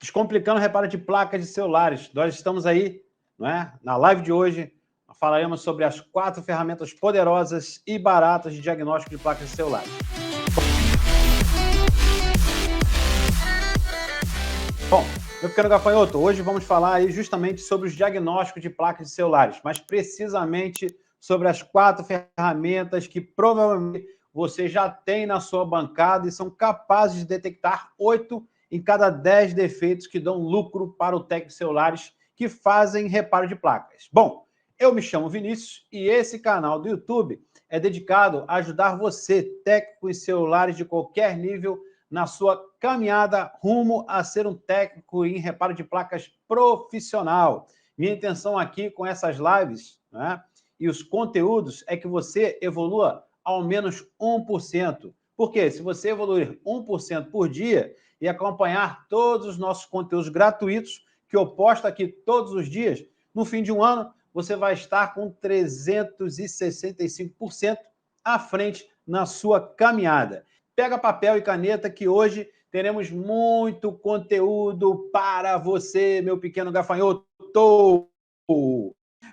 Descomplicando o reparo de placas de celulares. Nós estamos aí, não é? Na live de hoje, falaremos sobre as 4 ferramentas poderosas e baratas de diagnóstico de placas de celulares. Bom, meu pequeno gafanhoto, hoje vamos falar aí justamente sobre os diagnósticos de placas de celulares, mas precisamente sobre as 4 ferramentas que provavelmente você já tem na sua bancada e são capazes de detectar 8 em cada 10 defeitos que dão lucro para o técnico de celulares que fazem reparo de placas. Bom, eu me chamo Vinícius e esse canal do YouTube é dedicado a ajudar você, técnico em celulares de qualquer nível, na sua caminhada rumo a ser um técnico em reparo de placas profissional. Minha intenção aqui com essas lives, né, e os conteúdos é que você evolua ao menos 1%. Por quê? Se você evoluir 1% por dia e acompanhar todos os nossos conteúdos gratuitos, que eu posto aqui todos os dias, no fim de um ano, você vai estar com 365% à frente na sua caminhada. Pega papel e caneta que hoje teremos muito conteúdo para você, meu pequeno gafanhoto.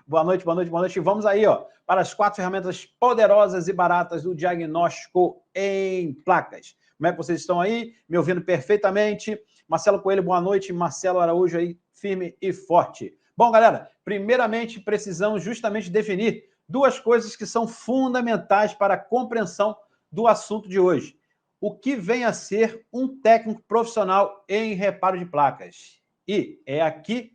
Boa noite, boa noite, boa noite. Vamos aí, ó, para as 4 ferramentas poderosas e baratas do diagnóstico em placas. Como é que vocês estão aí? Me ouvindo perfeitamente? Marcelo Coelho, boa noite. Marcelo Araújo aí, firme e forte. Bom, galera, primeiramente precisamos justamente definir 2 coisas que são fundamentais para a compreensão do assunto de hoje. O que vem a ser um técnico profissional em reparo de placas? E é aqui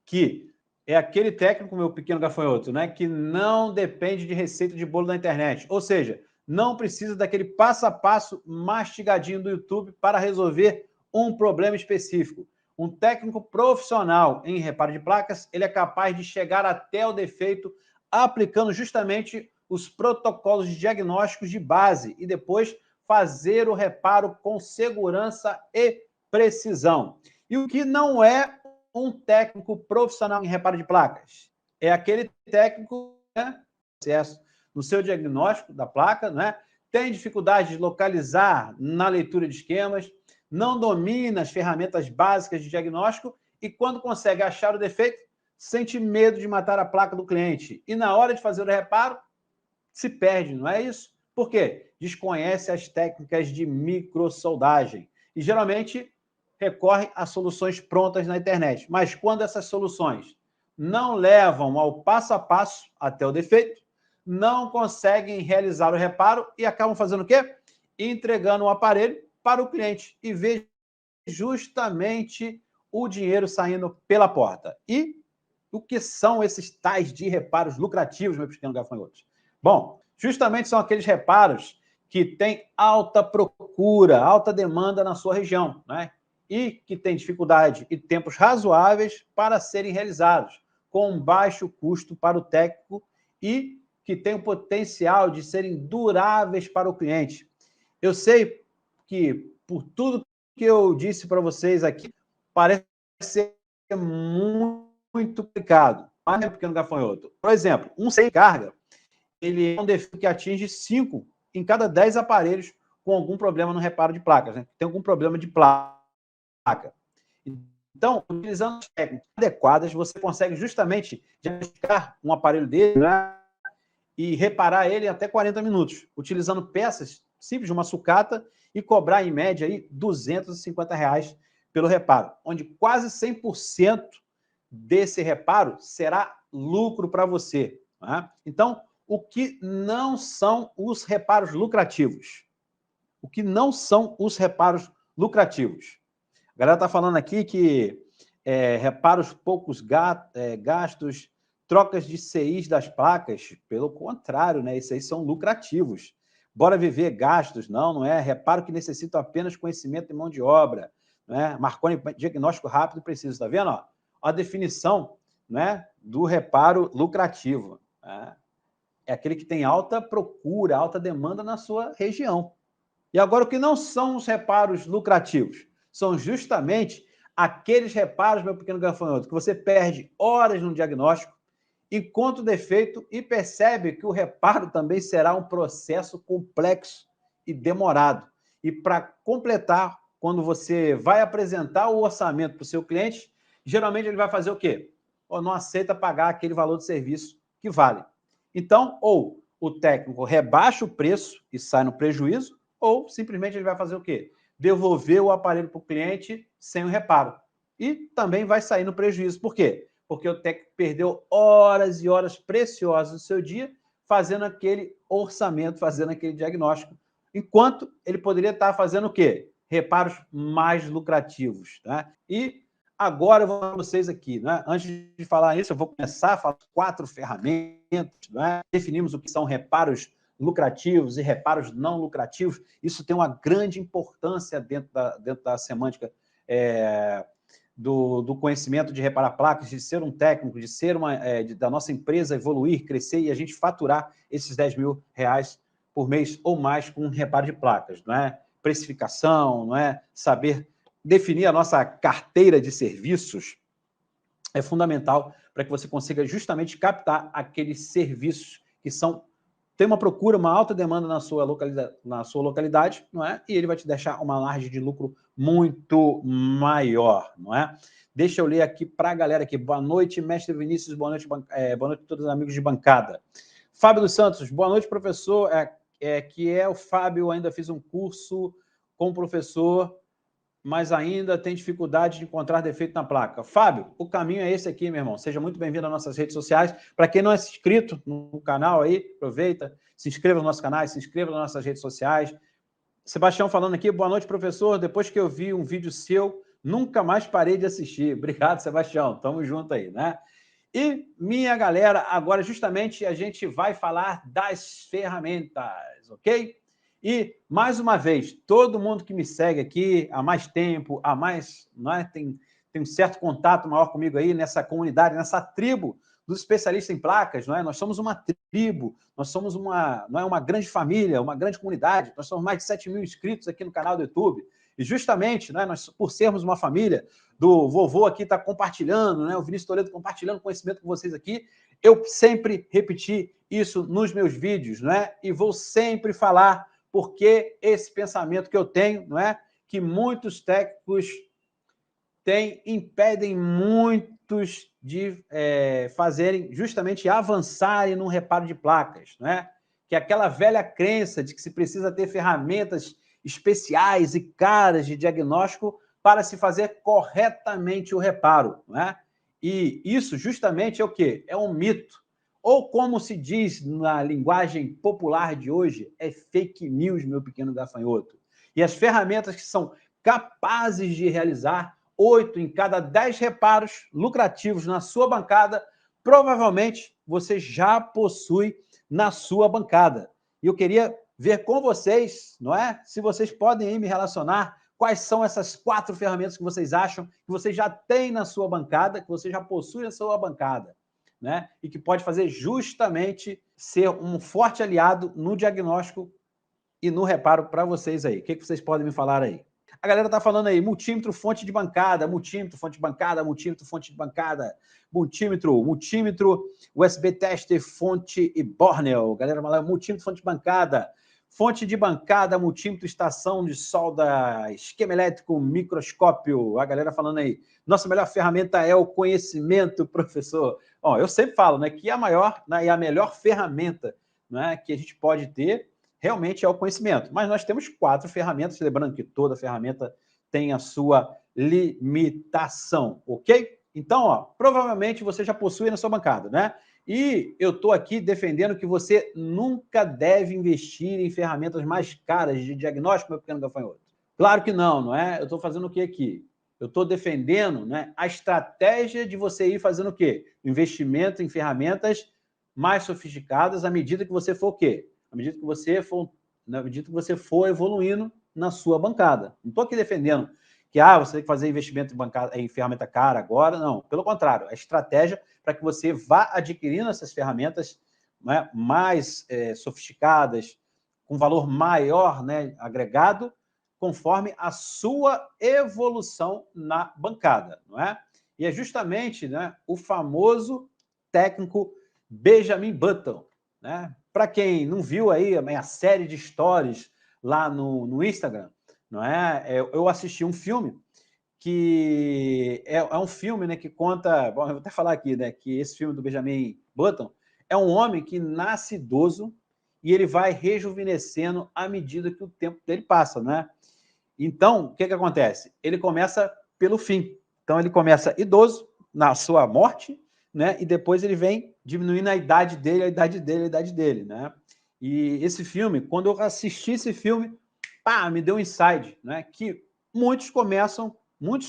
que é aquele técnico, meu pequeno gafanhoto, né, que não depende de receita de bolo da internet. Ou seja, não precisa daquele passo a passo mastigadinho do YouTube para resolver um problema específico. Um técnico profissional em reparo de placas, ele é capaz de chegar até o defeito aplicando justamente os protocolos de diagnósticos de base e depois fazer o reparo com segurança e precisão. E o que não é um técnico profissional em reparo de placas? É aquele técnico, né, sucesso no seu diagnóstico da placa, né, tem dificuldade de localizar na leitura de esquemas, não domina as ferramentas básicas de diagnóstico e, quando consegue achar o defeito, sente medo de matar a placa do cliente. E, na hora de fazer o reparo, se perde, não é isso? Por quê? Desconhece as técnicas de microsoldagem e, geralmente, recorre a soluções prontas na internet. Mas quando essas soluções não levam ao passo a passo até o defeito, não conseguem realizar o reparo e acabam fazendo o quê? Entregando o aparelho para o cliente e vê justamente o dinheiro saindo pela porta. E o que são esses tais de reparos lucrativos, meu pequeno gafanhotos? Bom, justamente são aqueles reparos que têm alta procura, alta demanda na sua região, né? E que têm dificuldade e tempos razoáveis para serem realizados, com baixo custo para o técnico e que têm o potencial de serem duráveis para o cliente. Eu sei que, por tudo que eu disse para vocês aqui, parece ser muito complicado. Mas, meu pequeno gafanhoto, por exemplo, um sem carga, ele é um defeito que atinge 5 em cada 10 aparelhos com algum problema no reparo de placas, né? Tem algum problema de placa. Então, utilizando as técnicas adequadas, você consegue justamente diagnosticar um aparelho dele, né, e reparar ele em até 40 minutos, utilizando peças simples de uma sucata e cobrar, em média, aí, R$250 pelo reparo, onde quase 100% desse reparo será lucro para você. Né? Então, o que não são os reparos lucrativos? O que não são os reparos lucrativos? A galera está falando aqui que reparos poucos gastos, trocas de CIs das placas, pelo contrário, né? Esses aí são lucrativos. Bora viver gastos, não é? Reparo que necessita apenas conhecimento e mão de obra. Né? Marconi, diagnóstico rápido e preciso, está vendo? Ó, a definição, né, do reparo lucrativo. Né? É aquele que tem alta procura, alta demanda na sua região. E agora, o que não são os reparos lucrativos? São justamente aqueles reparos, meu pequeno gafanhoto, que você perde horas no diagnóstico, encontra o defeito e percebe que o reparo também será um processo complexo e demorado. E para completar quando você vai apresentar o orçamento para o seu cliente, geralmente ele vai fazer o quê? Ou não aceita pagar aquele valor de serviço que vale. Então, ou o técnico rebaixa o preço e sai no prejuízo, ou simplesmente ele vai fazer o quê? Devolver o aparelho para o cliente sem o reparo. E também vai sair no prejuízo. Por quê? Porque o técnico perdeu horas e horas preciosas do seu dia fazendo aquele orçamento, fazendo aquele diagnóstico, enquanto ele poderia estar fazendo o quê? Reparos mais lucrativos. Tá? E agora eu vou para vocês aqui. Né? Antes de falar isso, eu vou começar a falar 4 ferramentas. Né? Definimos o que são reparos lucrativos e reparos não lucrativos. Isso tem uma grande importância dentro da semântica do conhecimento de reparar placas, de ser um técnico, de ser da nossa empresa evoluir, crescer e a gente faturar esses R$10.000 por mês ou mais com reparo de placas, não é? Precificação, não é? Saber definir a nossa carteira de serviços é fundamental para que você consiga justamente captar aqueles serviços que tem uma procura, uma alta demanda na sua localidade, não é? E ele vai te deixar uma margem de lucro muito maior, não é? Deixa eu ler aqui para a galera aqui. Boa noite, mestre Vinícius. Boa noite a todos os amigos de bancada. Fábio dos Santos. Boa noite, professor. O Fábio. Ainda fiz um curso com o professor, mas ainda tem dificuldade de encontrar defeito na placa. Fábio, o caminho é esse aqui, meu irmão. Seja muito bem-vindo às nossas redes sociais. Para quem não é inscrito no canal aí, aproveita, se inscreva nos nossos canais, se inscreva nas nossas redes sociais. Sebastião falando aqui, boa noite, professor. Depois que eu vi um vídeo seu, nunca mais parei de assistir. Obrigado, Sebastião. Tamo junto aí, né? E, minha galera, agora justamente a gente vai falar das ferramentas, ok? E, mais uma vez, todo mundo que me segue aqui há mais tempo, tem um certo contato maior comigo aí nessa comunidade, nessa tribo dos especialistas em placas, não é? Nós somos uma tribo, nós somos uma grande família, uma grande comunidade, nós somos mais de 7.000 inscritos aqui no canal do YouTube. E justamente, né, nós, por sermos uma família, do vovô aqui está compartilhando, né, o Vinícius Toledo compartilhando conhecimento com vocês aqui, eu sempre repeti isso nos meus vídeos, né? E vou sempre falar porque esse pensamento que eu tenho, não é? Que muitos técnicos impedem muitos de fazerem, justamente avançarem no reparo de placas, não é? Que é aquela velha crença de que se precisa ter ferramentas especiais e caras de diagnóstico para se fazer corretamente o reparo, não é? E isso justamente é o quê? É um mito. Ou como se diz na linguagem popular de hoje, é fake news, meu pequeno gafanhoto. E as ferramentas que são capazes de realizar 8 em cada 10 reparos lucrativos na sua bancada, provavelmente você já possui na sua bancada. E eu queria ver com vocês, não é? Se vocês podem aí me relacionar, quais são essas 4 ferramentas que vocês acham que você já tem na sua bancada, que você já possui na sua bancada, né? E que pode fazer justamente ser um forte aliado no diagnóstico e no reparo para vocês aí. O que vocês podem me falar aí? A galera tá falando aí, multímetro, fonte de bancada, multímetro, fonte de bancada, multímetro, fonte de bancada, multímetro, USB tester, fonte e Borneo. Galera, multímetro, fonte de bancada, multímetro, estação de solda, esquema elétrico, microscópio. A galera falando aí, nossa melhor ferramenta é o conhecimento, professor. Ó, eu sempre falo, né, que a maior, né, e a melhor ferramenta, né, que a gente pode ter realmente é o conhecimento. Mas nós temos 4 ferramentas, lembrando que toda ferramenta tem a sua limitação, ok? Então, ó, provavelmente você já possui na sua bancada, né? E eu estou aqui defendendo que você nunca deve investir em ferramentas mais caras de diagnóstico, meu pequeno gafanhoto. Claro que não, não é? Eu estou fazendo o que aqui? Eu estou defendendo, né, a estratégia de você ir fazendo o quê? Investimento em ferramentas mais sofisticadas à medida que você for o quê? À medida que você for evoluindo na sua bancada. Não estou aqui defendendo que você tem que fazer investimento em ferramenta cara agora, não. Pelo contrário, a estratégia para que você vá adquirindo essas ferramentas, né, mais sofisticadas, com valor maior, né, agregado, conforme a sua evolução na bancada, não é? E é justamente, né, o famoso técnico Benjamin Button, né? Para quem não viu aí a minha série de stories lá no Instagram, não é? Eu assisti um filme que é um filme, né, que conta... Bom, eu vou até falar aqui, né, que esse filme do Benjamin Button é um homem que nasce idoso e ele vai rejuvenescendo à medida que o tempo dele passa, né? Então, o que acontece? Ele começa pelo fim. Então, ele começa idoso, na sua morte, né? E depois ele vem diminuindo a idade dele, a idade dele, a idade dele, né? E esse filme, quando eu assisti esse filme, pá, me deu um insight, né? Que muitos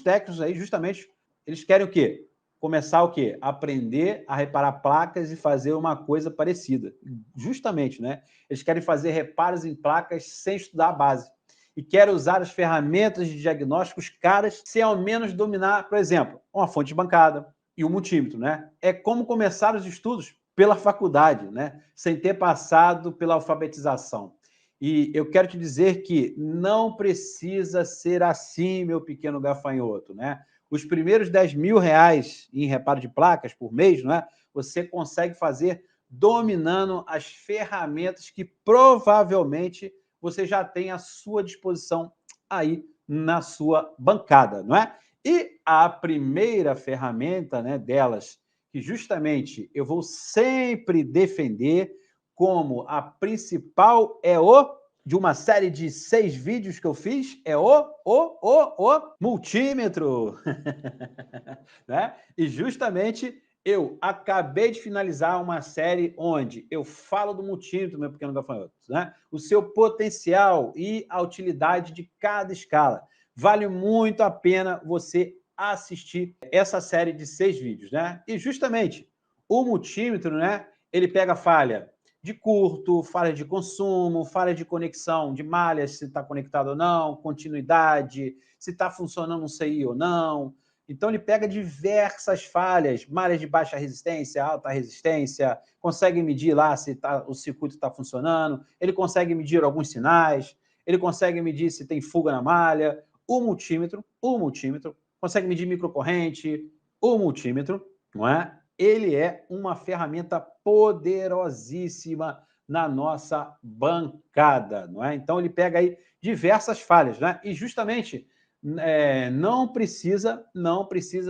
técnicos aí, justamente, eles querem o quê? Começar o quê? Aprender a reparar placas e fazer uma coisa parecida. Justamente, né? Eles querem fazer reparos em placas sem estudar a base. E querem usar as ferramentas de diagnósticos caras sem ao menos dominar, por exemplo, uma fonte de bancada e o multímetro, né? É como começar os estudos pela faculdade, né? Sem ter passado pela alfabetização. E eu quero te dizer que não precisa ser assim, meu pequeno gafanhoto, né? Os primeiros 10 mil reais em reparo de placas por mês, não é? Você consegue fazer dominando as ferramentas que provavelmente você já tem à sua disposição aí na sua bancada, não é? E a primeira ferramenta, né, delas, que justamente eu vou sempre defender como a principal, de uma série de 6 vídeos que eu fiz, é o multímetro. Né? E justamente eu acabei de finalizar uma série onde eu falo do multímetro, meu pequeno gafanhoto, né? O seu potencial e a utilidade de cada escala. Vale muito a pena você assistir essa série de 6 vídeos, né? E justamente o multímetro, né? Ele pega falha de curto, falha de consumo, falha de conexão de malhas, se está conectado ou não, continuidade, se está funcionando um CI ou não. Então, ele pega diversas falhas, malhas de baixa resistência, alta resistência, consegue medir lá se o circuito está funcionando, ele consegue medir alguns sinais, ele consegue medir se tem fuga na malha. O multímetro, consegue medir microcorrente, o multímetro, não é? Ele é uma ferramenta poderosíssima na nossa bancada, não é? Então, ele pega aí diversas falhas, né? E justamente não precisa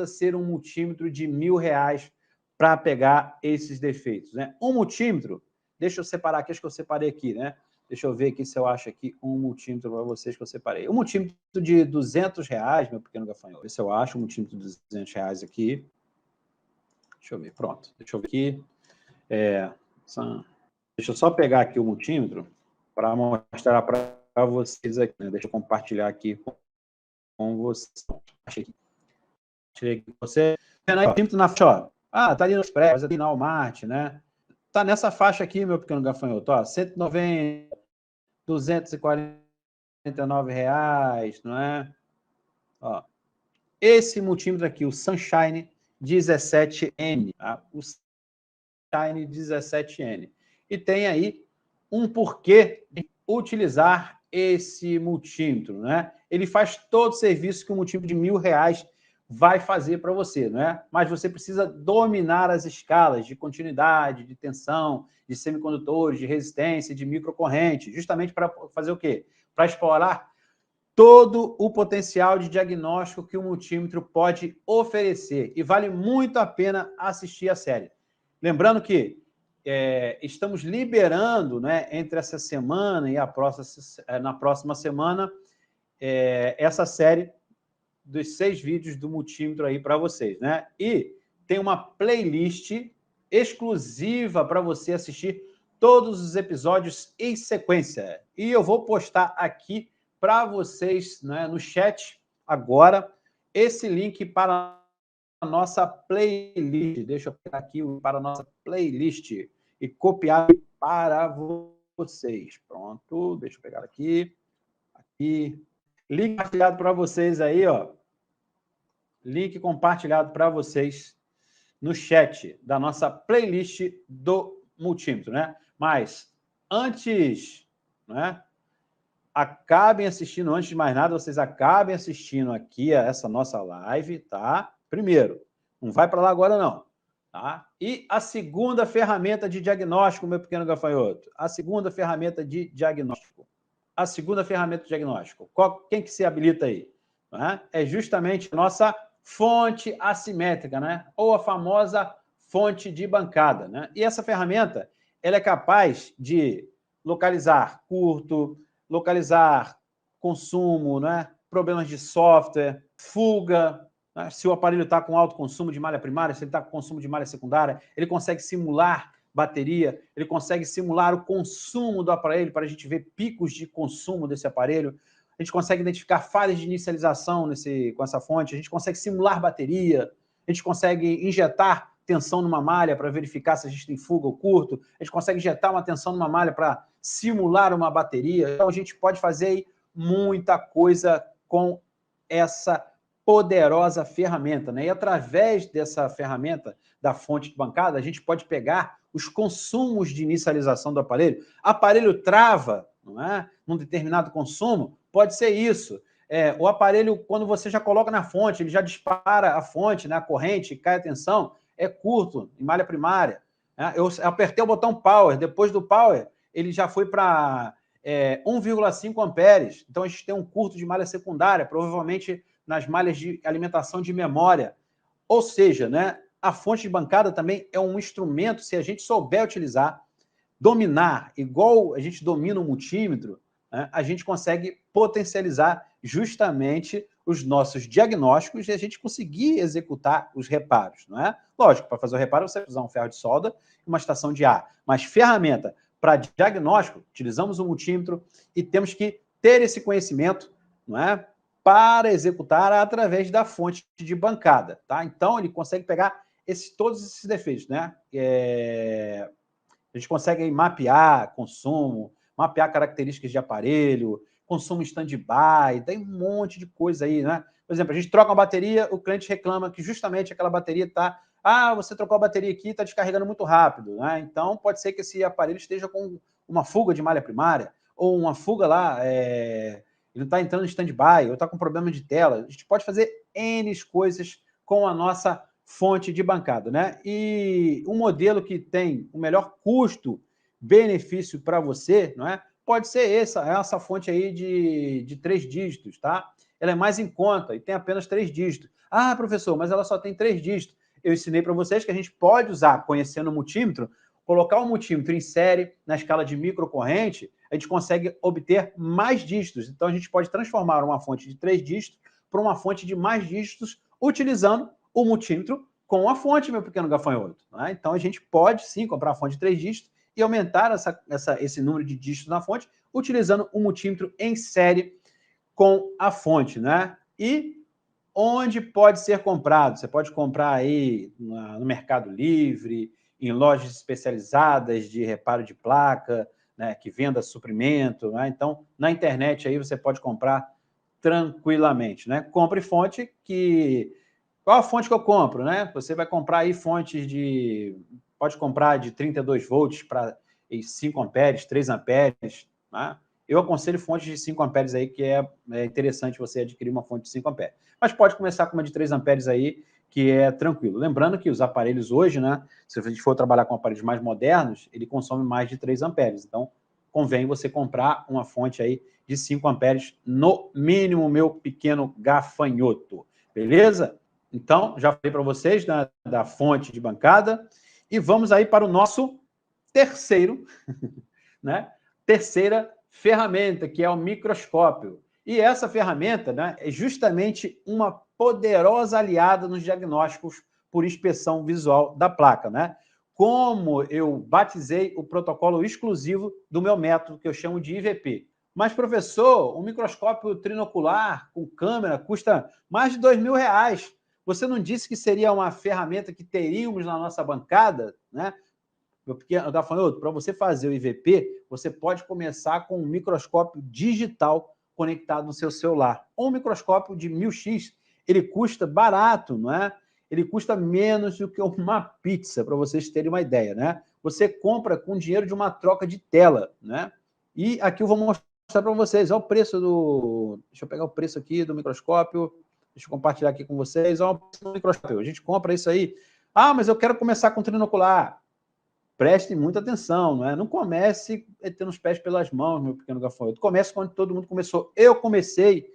ser um multímetro de R$1.000 para pegar esses defeitos, né? Um multímetro, deixa eu separar aqui, acho que eu separei aqui, né? Deixa eu ver aqui se eu acho aqui um multímetro para vocês que eu separei. Um multímetro de R$200, meu pequeno gafanhoto. Esse eu acho, um multímetro de R$200 aqui. Deixa eu ver, pronto. Deixa eu ver aqui. Deixa eu só pegar aqui o multímetro para mostrar para vocês aqui, né? Deixa eu compartilhar aqui com você. Tirei aqui com você. Multímetro na faixa, ó. Ah, tá ali no Express, ali na Walmart, né? Tá nessa faixa aqui, meu pequeno gafanhoto, ó. 190, R$249, não é? Ó. Esse multímetro aqui, o Sunshine 17N, tá? O Sunshine 17N. E tem aí um porquê de utilizar esse multímetro, né? Ele faz todo o serviço que um multímetro de R$1.000 vai fazer para você, não é? Mas você precisa dominar as escalas de continuidade, de tensão, de semicondutores, de resistência, de microcorrente, justamente para fazer o quê? Para explorar todo o potencial de diagnóstico que o multímetro pode oferecer. E vale muito a pena assistir a série. Lembrando que estamos liberando, né, entre essa semana e na próxima semana, essa série dos 6 vídeos do multímetro aí para vocês, né? E tem uma playlist exclusiva para você assistir todos os episódios em sequência. E eu vou postar aqui para vocês, né, no chat agora esse link para a nossa playlist. Deixa eu pegar aqui para a nossa playlist e copiar para vocês. Pronto, deixa eu pegar aqui. Link compartilhado para vocês aí, ó. Link compartilhado para vocês no chat da nossa playlist do multímetro, né? Mas antes, né? Acabem assistindo, antes de mais nada, vocês acabem assistindo aqui a essa nossa live, tá? Primeiro, não vai para lá agora não, tá? E a segunda ferramenta de diagnóstico, meu pequeno gafanhoto, a segunda ferramenta de diagnóstico, a segunda ferramenta de diagnóstico? Quem que se habilita aí? É justamente a nossa fonte assimétrica, né? Ou a famosa fonte de bancada, né? E essa ferramenta, ela é capaz de localizar curto, localizar consumo, né? Problemas de software, fuga, né? Se o aparelho está com alto consumo de malha primária, se ele está com consumo de malha secundária, ele consegue simular bateria, ele consegue simular o consumo do aparelho para a gente ver picos de consumo desse aparelho. A gente consegue identificar falhas de inicialização com essa fonte, a gente consegue simular bateria, a gente consegue injetar tensão numa malha para verificar se a gente tem fuga ou curto, a gente consegue injetar uma tensão numa malha para simular uma bateria. Então, a gente pode fazer muita coisa com essa poderosa ferramenta, né? E através dessa ferramenta da fonte de bancada, a gente pode pegar os consumos de inicialização do aparelho. Aparelho trava, não é? Num determinado consumo, pode ser isso. O aparelho, quando você já coloca na fonte, ele já dispara a fonte, né, a corrente, cai a tensão, é curto, em malha primária. Né? Eu apertei o botão Power, depois do Power, ele já foi para 1,5 amperes. Então, a gente tem um curto de malha secundária, provavelmente nas malhas de alimentação de memória. Ou seja, né, a fonte de bancada também é um instrumento, se a gente souber utilizar, dominar, igual a gente domina o multímetro, né, a gente consegue potencializar justamente os nossos diagnósticos e a gente conseguir executar os reparos. Não é? Lógico, para fazer o reparo você vai usar um ferro de solda e uma estação de ar, mas ferramenta para diagnóstico, utilizamos o multímetro e temos que ter esse conhecimento, não é? Para executar através da fonte de bancada, tá? Então, ele consegue pegar todos esses defeitos, né? A gente consegue aí mapear consumo, mapear características de aparelho, consumo em stand-by, tem um monte de coisa aí, né? Por exemplo, a gente troca uma bateria, o cliente reclama que justamente aquela bateria está... você trocou a bateria aqui, está descarregando muito rápido, né? Então, pode ser que esse aparelho esteja com uma fuga de malha primária, ou uma fuga lá, ele não está entrando em stand-by, ou está com problema de tela. A gente pode fazer N coisas com a nossa fonte de bancada, né? E um modelo que tem o melhor custo-benefício para você, não é? Pode ser essa fonte aí de 3 dígitos, tá? Ela é mais em conta e tem apenas 3 dígitos. Professor, mas ela só tem 3 dígitos. Eu ensinei para vocês que a gente pode usar, conhecendo o multímetro, colocar o multímetro em série, na escala de microcorrente, a gente consegue obter mais dígitos. Então, a gente pode transformar uma fonte de 3 dígitos para uma fonte de mais dígitos, utilizando o multímetro com a fonte, meu pequeno gafanhoto. Né? Então, a gente pode, sim, comprar a fonte de 3 dígitos e aumentar esse número de dígitos na fonte, utilizando o multímetro em série com a fonte. Né? E onde pode ser comprado? Você pode comprar aí no Mercado Livre, em lojas especializadas de reparo de placa, né, que venda suprimento. Né? Então, na internet aí você pode comprar tranquilamente. Né? Compre fonte que... Qual a fonte que eu compro? Né? Você vai comprar aí fontes pode comprar de 32 volts para 5 amperes, 3 amperes. Né? Eu aconselho fontes de 5 amperes aí, que é interessante você adquirir uma fonte de 5 amperes. Mas pode começar com uma de 3 amperes aí, que é tranquilo. Lembrando que os aparelhos hoje, né, se a gente for trabalhar com aparelhos mais modernos, ele consome mais de 3 amperes. Então, convém você comprar uma fonte aí de 5 amperes no mínimo, meu pequeno gafanhoto. Beleza? Então, já falei para vocês da fonte de bancada. E vamos aí para o nosso terceiro, né? Terceira ferramenta, que é o microscópio. E essa ferramenta, né, é justamente uma poderosa aliada nos diagnósticos por inspeção visual da placa, né? Como eu batizei o protocolo exclusivo do meu método, que eu chamo de IVP. Mas, professor, um microscópio trinocular com câmera custa mais de R$2.000. Você não disse que seria uma ferramenta que teríamos na nossa bancada, né? Porque eu estava falando, para você fazer o IVP, você pode começar com um microscópio digital conectado no seu celular. Ou um microscópio de 1000x, ele custa barato, não é? Ele custa menos do que uma pizza, para vocês terem uma ideia, né? Você compra com dinheiro de uma troca de tela, né? E aqui eu vou mostrar para vocês, olha o preço do... Deixa eu pegar o preço aqui do microscópio, deixa eu compartilhar aqui com vocês, olha o preço do microscópio. A gente compra isso aí. Mas eu quero começar com trinocular. Preste muita atenção, não é? Não comece tendo os pés pelas mãos, meu pequeno gafanhoto. Comece quando todo mundo começou. Eu comecei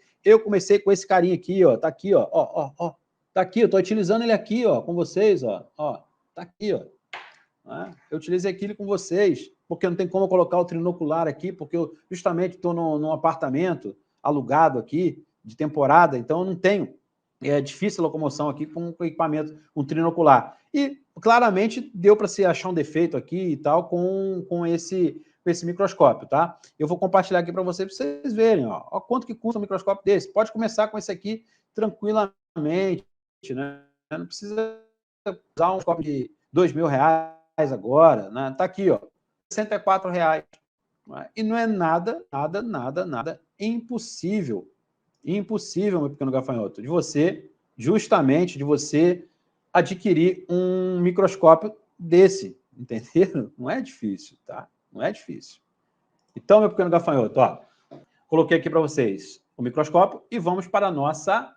com esse carinha aqui, ó. Tá aqui, ó. Tá aqui, eu tô utilizando ele aqui, ó, com vocês, ó. Tá aqui, ó. Eu utilizei aquilo com vocês, porque não tem como eu colocar o trinocular aqui, porque eu justamente estou num apartamento alugado aqui, de temporada, então eu não tenho. É difícil a locomoção aqui com equipamento, um trinocular. E claramente deu para se achar um defeito aqui e tal com esse microscópio, tá? Eu vou compartilhar aqui para vocês verem, ó quanto que custa um microscópio desse. Pode começar com esse aqui tranquilamente, né? Não precisa usar um microscópio de R$2.000 agora, né? Tá aqui, ó, R$64. E não é nada impossível. Impossível, meu pequeno gafanhoto, de você adquirir um microscópio desse, entenderam? Não é difícil, tá? Não é difícil. Então, meu pequeno gafanhoto, ó, coloquei aqui para vocês o microscópio e vamos para a nossa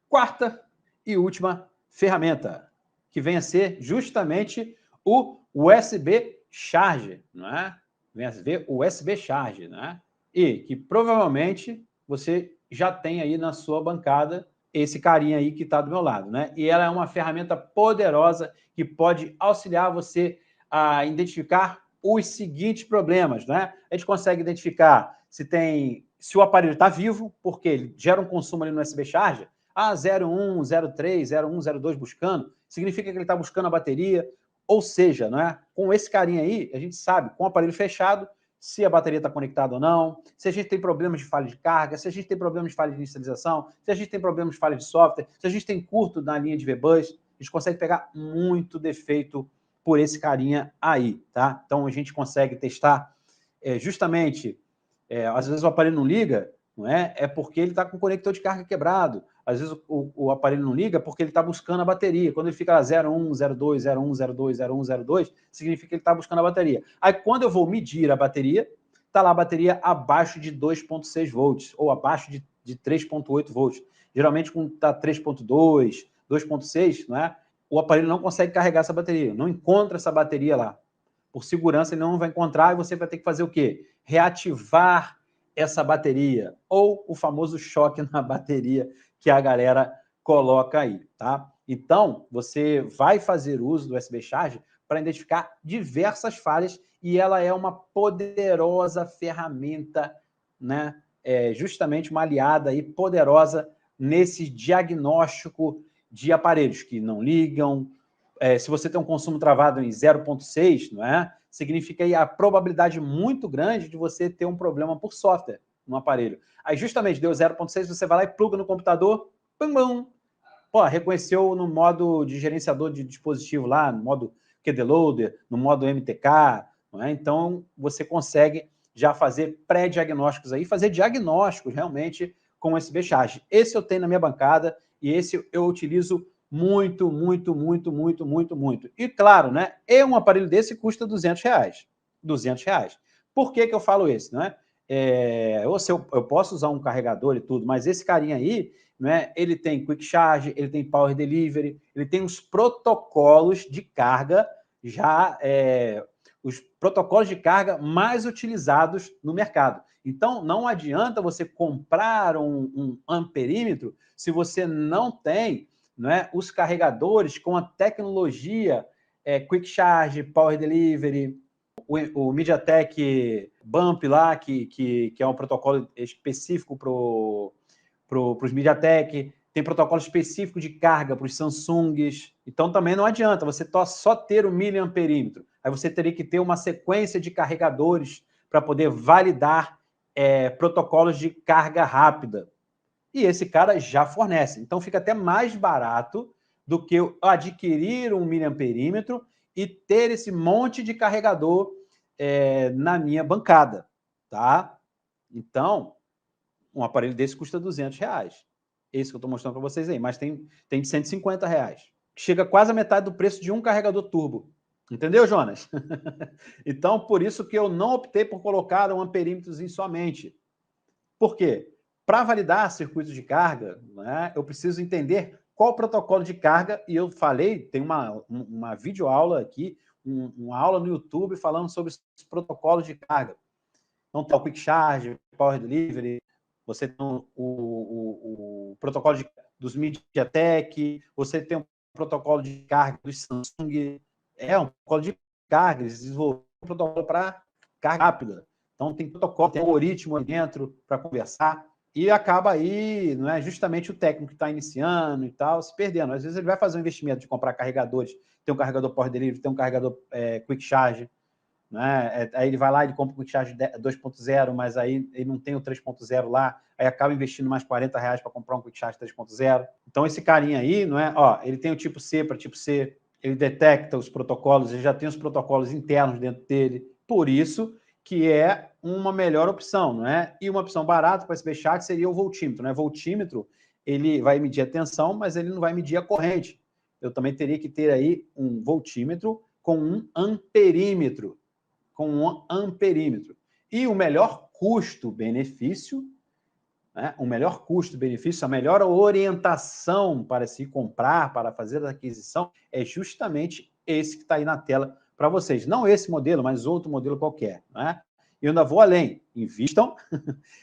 quarta e última ferramenta, que vem a ser justamente o USB Charge, não é? Vem a ver o USB Charge, né? E que provavelmente você já tem aí na sua bancada esse carinha aí que está do meu lado, né? E ela é uma ferramenta poderosa que pode auxiliar você a identificar os seguintes problemas, né? A gente consegue identificar se o aparelho está vivo, porque ele gera um consumo ali no USB Charge, 01, 03, 01, 02 buscando, significa que ele está buscando a bateria, ou seja, né, com esse carinha aí, a gente sabe, com o aparelho fechado, se a bateria está conectada ou não, se a gente tem problemas de falha de carga, se a gente tem problemas de falha de inicialização, se a gente tem problemas de falha de software, se a gente tem curto na linha de VBus, a gente consegue pegar muito defeito por esse carinha aí, tá? Então, a gente consegue testar justamente, às vezes o aparelho não liga, não é? É porque ele está com o conector de carga quebrado. Às vezes o aparelho não liga porque ele está buscando a bateria. Quando ele fica lá 01, 02, 01, 02, 01, 02, significa que ele está buscando a bateria. Aí, quando eu vou medir a bateria, está lá a bateria abaixo de 2,6 volts ou abaixo de 3,8 volts. Geralmente, quando está 3,2, 2,6, não é? O aparelho não consegue carregar essa bateria, não encontra essa bateria lá. Por segurança, ele não vai encontrar e você vai ter que fazer o quê? Reativar essa bateria, ou o famoso choque na bateria que a galera coloca aí, tá? Então, você vai fazer uso do USB Charge para identificar diversas falhas e ela é uma poderosa ferramenta, né? Justamente uma aliada aí poderosa nesse diagnóstico de aparelhos que não ligam. Se você tem um consumo travado em 0,6, não é? Significa aí a probabilidade muito grande de você ter um problema por software no aparelho. Aí, justamente, deu 0,6, você vai lá e pluga no computador, pum, pum. Pô, reconheceu no modo de gerenciador de dispositivo lá, no modo QD-Loader, no modo MTK, não é? Então, você consegue já fazer pré-diagnósticos aí, fazer diagnósticos realmente com o USB Charge. Esse eu tenho na minha bancada e esse eu utilizo muito. E claro, né? Um aparelho desse custa R$200. R$200. Por que eu falo isso, né? Eu posso usar um carregador e tudo, mas esse carinha aí, né, ele tem Quick Charge, ele tem Power Delivery, ele tem os protocolos de carga os protocolos de carga mais utilizados no mercado. Então, não adianta você comprar um amperímetro se você não tem, né, os carregadores com a tecnologia Quick Charge, Power Delivery, o MediaTek Bump lá, que é um protocolo específico para os MediaTek, tem protocolo específico de carga para os Samsungs. Então, também não adianta você só ter o miliamperímetro. Aí você teria que ter uma sequência de carregadores para poder validar protocolos de carga rápida. E esse cara já fornece. Então, fica até mais barato do que eu adquirir um miliamperímetro e ter esse monte de carregador na minha bancada, tá? Então, um aparelho desse custa R$200. Esse que eu estou mostrando para vocês aí, mas tem de R$150. Chega quase a metade do preço de um carregador turbo. Entendeu, Jonas? Então, por isso que eu não optei por colocar um amperímetrozinho somente. Por quê? Para validar circuitos de carga, né, eu preciso entender qual o protocolo de carga, e eu falei, tem uma videoaula aqui, uma aula no YouTube falando sobre os protocolos de carga. Então, tem o Quick Charge, Power Delivery, você tem o protocolo dos MediaTek, você tem o protocolo de carga do Samsung, um protocolo de carga, eles desenvolveram um protocolo para carga rápida. Então, tem protocolo, tem algoritmo ali dentro para conversar, e acaba aí, não é justamente o técnico que está iniciando e tal, se perdendo. Às vezes ele vai fazer um investimento de comprar carregadores, tem um carregador Power Delivery, tem um carregador Quick Charge, né? Aí ele vai lá e compra o Quick Charge 2.0, mas aí ele não tem o 3.0 lá, aí acaba investindo mais R$40 para comprar um Quick Charge 3.0. Então esse carinha aí, não é? Ó, ele tem o tipo C para tipo C, ele detecta os protocolos, ele já tem os protocolos internos dentro dele, por isso que é uma melhor opção, não é? E uma opção barata para esse USB Charge seria o voltímetro, né? Voltímetro, ele vai medir a tensão, mas ele não vai medir a corrente. Eu também teria que ter aí um voltímetro com um amperímetro, E o melhor custo-benefício, né? O melhor custo-benefício, a melhor orientação para se comprar, para fazer a aquisição, é justamente esse que está aí na tela para vocês. Não esse modelo, mas outro modelo qualquer, né? E eu ainda vou além. Invistam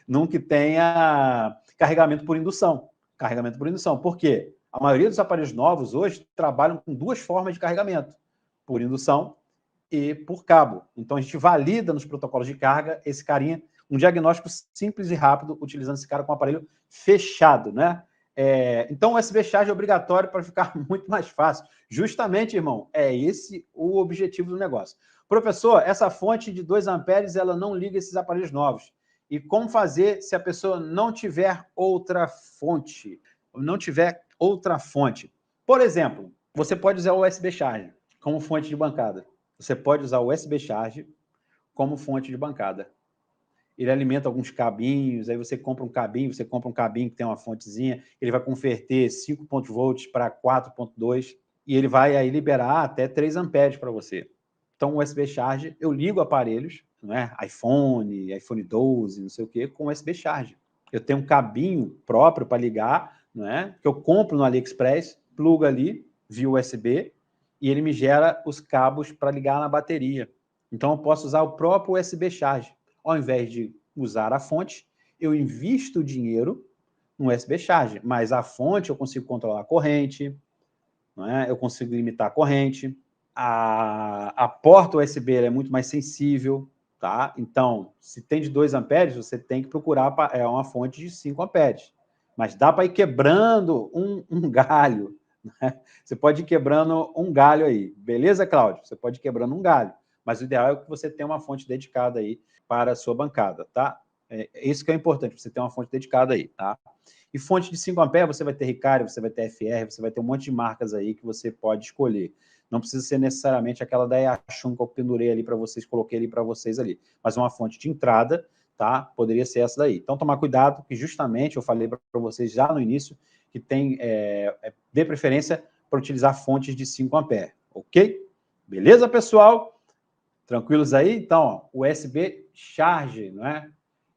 num que tenha carregamento por indução. Carregamento por indução. Por quê? A maioria dos aparelhos novos hoje trabalham com duas formas de carregamento. Por indução e por cabo. Então, a gente valida nos protocolos de carga esse carinha, um diagnóstico simples e rápido, utilizando esse cara com o aparelho fechado, né? Então, o USB Charge é obrigatório para ficar muito mais fácil. Justamente, irmão, é esse o objetivo do negócio. Professor, essa fonte de 2 amperes, ela não liga esses aparelhos novos. E como fazer se a pessoa não tiver outra fonte? Por exemplo, você pode usar o USB Charge como fonte de bancada. Você pode usar o USB Charge como fonte de bancada. Ele alimenta alguns cabinhos, aí você compra um cabinho que tem uma fontezinha, ele vai converter 5 volts para 4.2 e ele vai aí liberar até 3 amperes para você. Então, o USB Charge, eu ligo aparelhos, não é? iPhone 12, não sei o quê, com USB Charge. Eu tenho um cabinho próprio para ligar, não é? Que eu compro no AliExpress, plugo ali via USB, e ele me gera os cabos para ligar na bateria. Então, eu posso usar o próprio USB Charge. Ao invés de usar a fonte, eu invisto o dinheiro no USB Charge, mas a fonte eu consigo controlar a corrente, não é? Eu consigo limitar a corrente, a porta USB é muito mais sensível, tá? Então, se tem de 2 amperes, você tem que procurar uma fonte de 5 amperes. Mas dá para ir quebrando um galho, né? Você pode ir quebrando um galho aí. Beleza, Cláudio? Você pode ir quebrando um galho. Mas o ideal é que você tenha uma fonte dedicada aí para a sua bancada, tá? Isso que é importante, você ter uma fonte dedicada aí, tá? E fonte de 5 amperes, você vai ter Riccari, você vai ter FR, você vai ter um monte de marcas aí que você pode escolher. Não precisa ser necessariamente aquela da Yachun que eu pendurei ali para vocês, coloquei ali para vocês ali. Mas uma fonte de entrada, tá? Poderia ser essa daí. Então, tomar cuidado, que justamente eu falei para vocês já no início, que tem, dê preferência para utilizar fontes de 5 amperes, ok? Beleza, pessoal? Tranquilos aí? Então, ó, USB Charge, não é?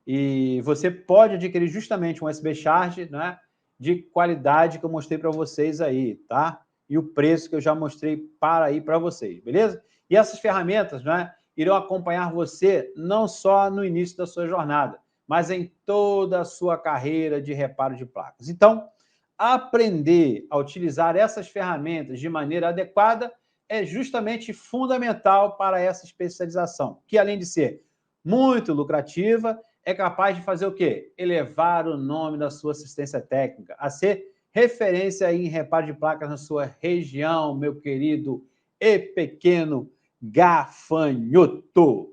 E você pode adquirir justamente um USB Charge, né, de qualidade que eu mostrei para vocês aí, tá? E o preço que eu já mostrei para vocês, beleza? E essas ferramentas, né, irão acompanhar você não só no início da sua jornada, mas em toda a sua carreira de reparo de placas. Então, aprender a utilizar essas ferramentas de maneira adequada é justamente fundamental para essa especialização, que além de ser muito lucrativa, é capaz de fazer o quê? Elevar o nome da sua assistência técnica, a ser referência em reparo de placas na sua região, meu querido e pequeno gafanhoto.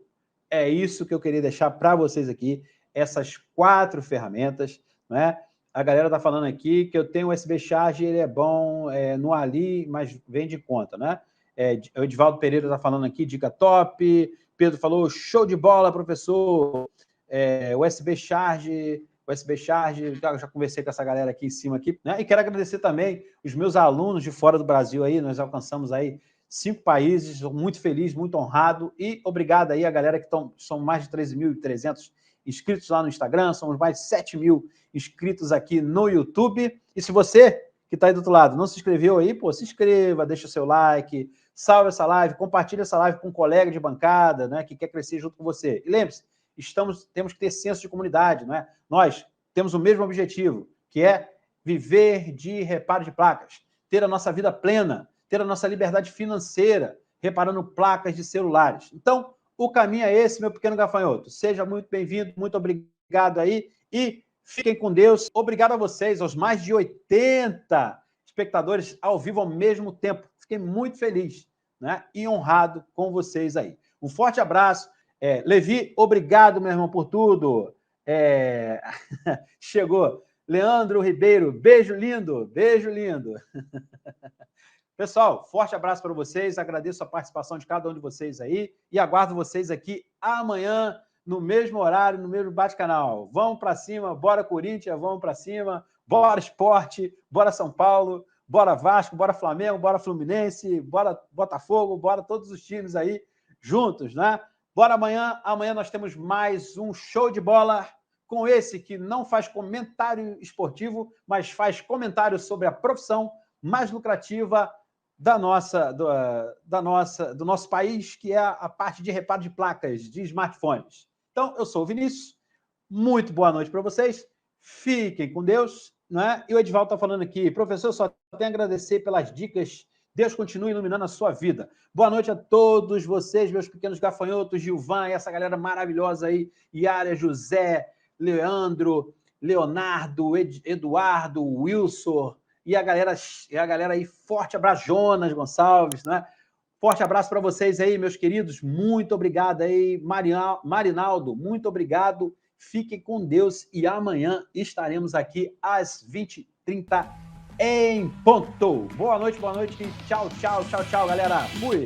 É isso que eu queria deixar para vocês aqui, essas 4 ferramentas, né? A galera tá falando aqui que eu tenho o USB Charge, ele é bom no Ali, mas vem de conta, né? O Edivaldo Pereira tá falando aqui, dica top. Pedro falou, show de bola, professor. USB Charge, já conversei com essa galera aqui em cima, aqui, né? E quero agradecer também os meus alunos de fora do Brasil aí, nós alcançamos aí 5 países, estou muito feliz, muito honrado, e obrigado aí a galera que são mais de 13.300 inscritos lá no Instagram, somos mais de 7.000 inscritos aqui no YouTube, e se você que está aí do outro lado, não se inscreveu aí, pô, se inscreva, deixa o seu like, salve essa live, compartilha essa live com um colega de bancada, né, que quer crescer junto com você. E lembre-se, temos que ter senso de comunidade, não é? Nós temos o mesmo objetivo, que é viver de reparo de placas, ter a nossa vida plena, ter a nossa liberdade financeira, reparando placas de celulares. Então, o caminho é esse, meu pequeno gafanhoto. Seja muito bem-vindo, muito obrigado aí e fiquem com Deus. Obrigado a vocês, aos mais de 80 espectadores ao vivo ao mesmo tempo. Fiquei muito feliz, né, e honrado com vocês aí. Um forte abraço. Levi, obrigado, meu irmão, por tudo. Chegou. Leandro Ribeiro, beijo lindo, beijo lindo. Pessoal, forte abraço para vocês, agradeço a participação de cada um de vocês aí e aguardo vocês aqui amanhã, no mesmo horário, no mesmo bate-canal. Vamos para cima, bora Corinthians, vamos para cima, bora Esporte, bora São Paulo, bora Vasco, bora Flamengo, bora Fluminense, bora Botafogo, bora todos os times aí juntos, né? Bora amanhã nós temos mais um show de bola com esse que não faz comentário esportivo, mas faz comentário sobre a profissão mais lucrativa do nosso país, que é a parte de reparo de placas de smartphones. Então, eu sou o Vinícius, muito boa noite para vocês, fiquem com Deus, né? E o Edivaldo está falando aqui, professor, só tenho a agradecer pelas dicas, Deus continue iluminando a sua vida. Boa noite a todos vocês, meus pequenos gafanhotos, Gilvan, essa galera maravilhosa aí, Yara, José, Leandro, Leonardo, Eduardo, Wilson, e a galera aí, forte abraço, Jonas Gonçalves, né? Forte abraço para vocês aí, meus queridos, muito obrigado aí, Marinaldo, muito obrigado, fiquem com Deus e amanhã estaremos aqui às 20h30 em ponto. Boa noite, tchau, galera, fui!